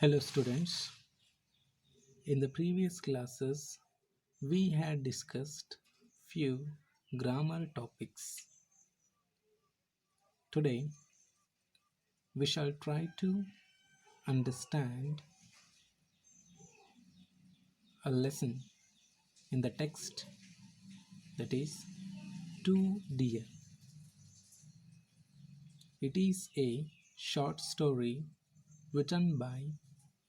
Hello students. In the previous classes we had discussed few grammar topics. Today we shall try to understand a lesson in the text, that is "To Dear". It is a short story written by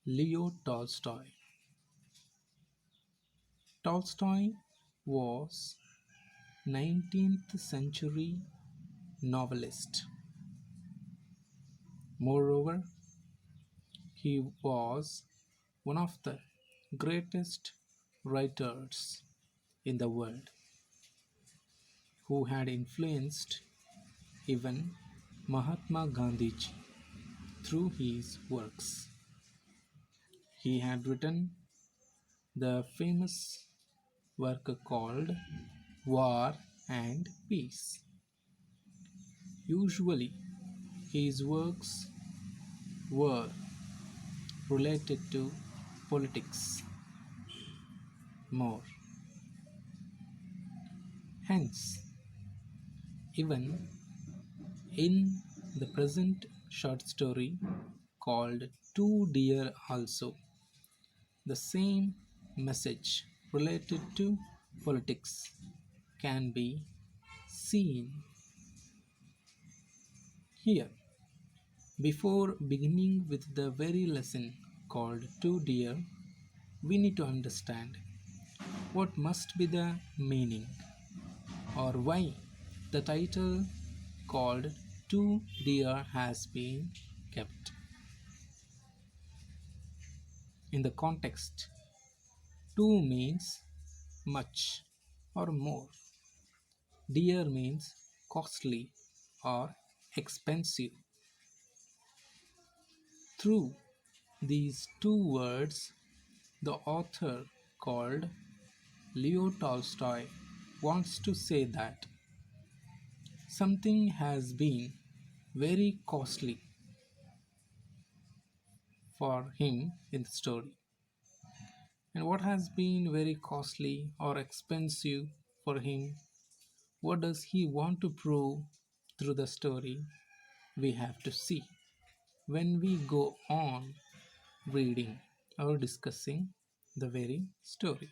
Leo Tolstoy. Tolstoy was 19th century novelist. Moreover, he was one of the greatest writers in the world who had influenced even Mahatma Gandhi through his works. He had written the famous work called War and Peace. Usually, his works were related to politics more. Hence, even in the present short story called "Too Dear" also, the same message related to politics can be seen here. Before beginning with the very lesson called "Too Dear", we need to understand what must be the meaning or why the title called "Too Dear" has been kept. In the context, "too" means much or more. "Dear" means costly or expensive. Through these two words, the author called Leo Tolstoy wants to say that something has been very costly for him in the story. And what has been very costly or expensive for him? What does he want to prove through the story? We have to see when we go on reading or discussing the very story.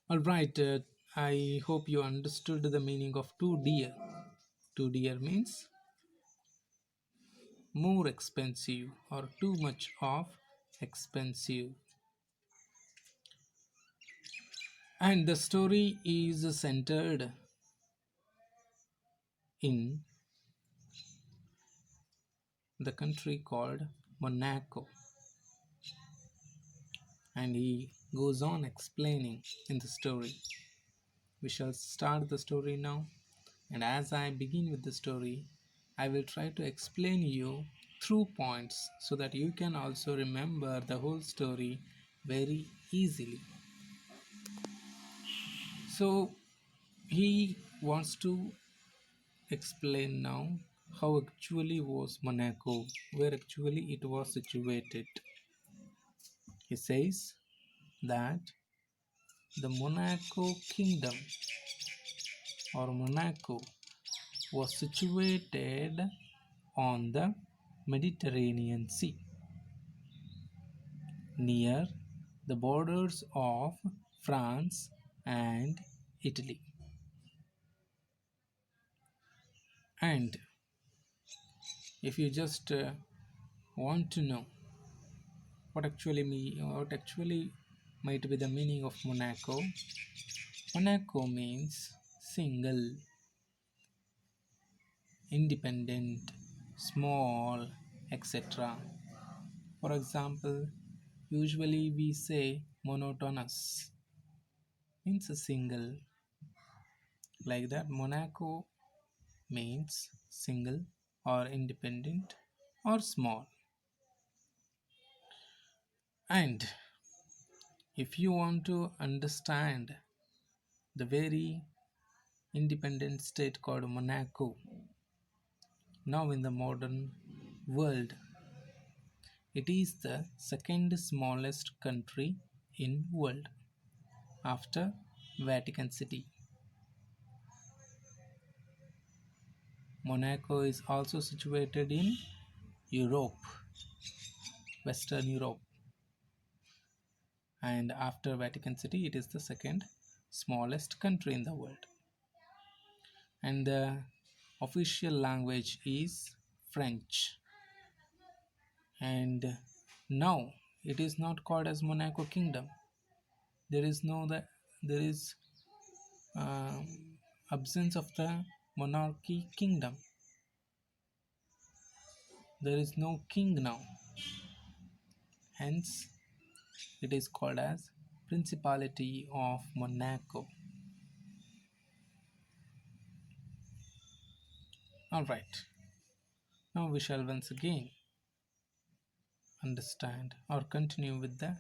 Alright, I hope you understood the meaning of "too dear". "Too dear" means more expensive or too much of expensive. And the story is centered in the country called Monaco, and he goes on explaining in the story. We shall start the story now, and as I begin with the story, I will try to explain you through points so that you can also remember the whole story very easily. So, he wants to explain now how actually was Monaco, where actually it was situated. He says that the Monaco kingdom or Monaco was situated on the Mediterranean Sea near the borders of France and Italy. And if you just want to know what actually might be the meaning of Monaco, Monaco means single, independent, small, etc. For example, usually we say monotonous means a single. Like that, Monaco means single or independent or small. And if you want to understand the very independent state called Monaco, now in the modern world, It is the second smallest country in world after Vatican City. Monaco is also situated in Europe, Western Europe, and after Vatican City, it is the second smallest country in the world. And the official language is French. And now it is not called as Monaco Kingdom. There is no the there is absence of the monarchy kingdom. There is no king now. Hence, it is called as Principality of Monaco. Alright, now we shall once again understand or continue with the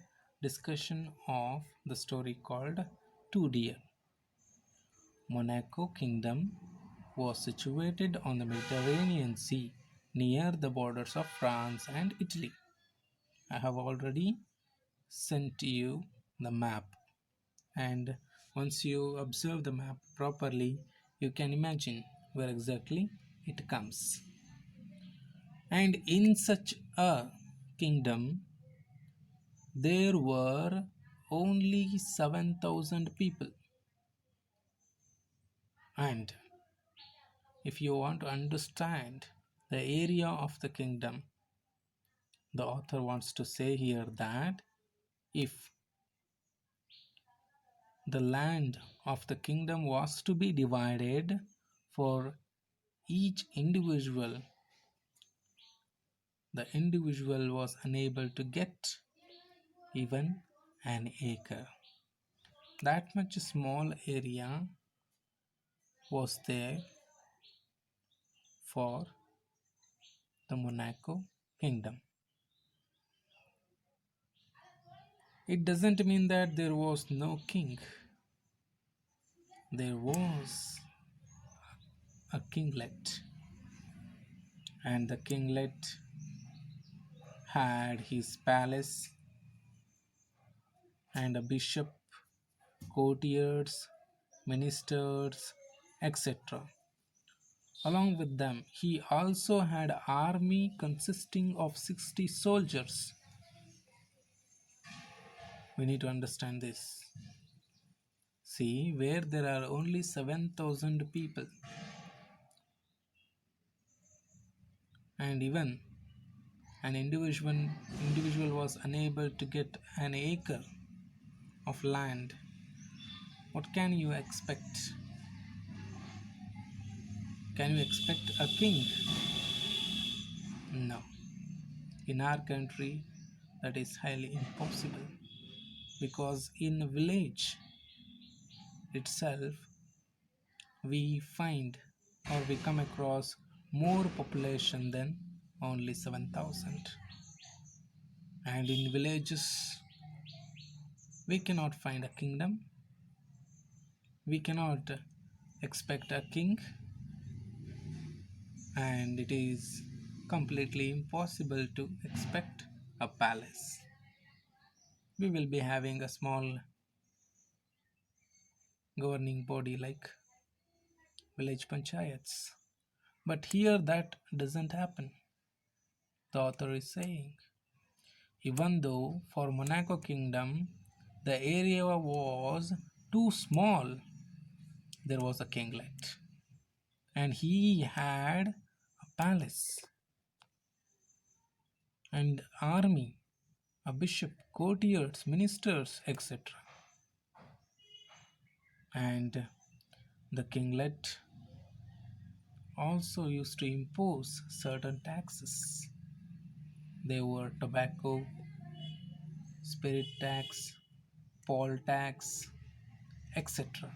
discussion of the story called Two Deer. Monaco Kingdom was situated on the Mediterranean Sea near the borders of France and Italy. I have already sent you the map, and once you observe the map properly, you can imagine where exactly it comes. And in such a kingdom, there were only 7,000 people. And if you want to understand the area of the kingdom, the author wants to say here that if the land of the kingdom was to be divided for each individual, the individual was unable to get even an acre. That much small area was there for the Monaco kingdom. It doesn't mean that there was no king. There was a kinglet, and the kinglet had his palace and a bishop, courtiers, ministers, etc. Along with them, he also had an army consisting of 60 soldiers. We need to understand this. See, where there are only 7,000 people, and even an individual was unable to get an acre of land, what can you expect? Can you expect a king? No. In our country, that is highly impossible, because in a village itself we find or we come across more population than only 7,000. And in villages we cannot find a kingdom, we cannot expect a king, and it is completely impossible to expect a palace. We will be having a small governing body like village panchayats. But here that doesn't happen. The author is saying, even though for Monaco Kingdom the area was too small, there was a kinglet, and he had a palace and army, a bishop, courtiers, ministers, etc. And the kinglet also used to impose certain taxes. They were tobacco, spirit tax, poll tax, etc.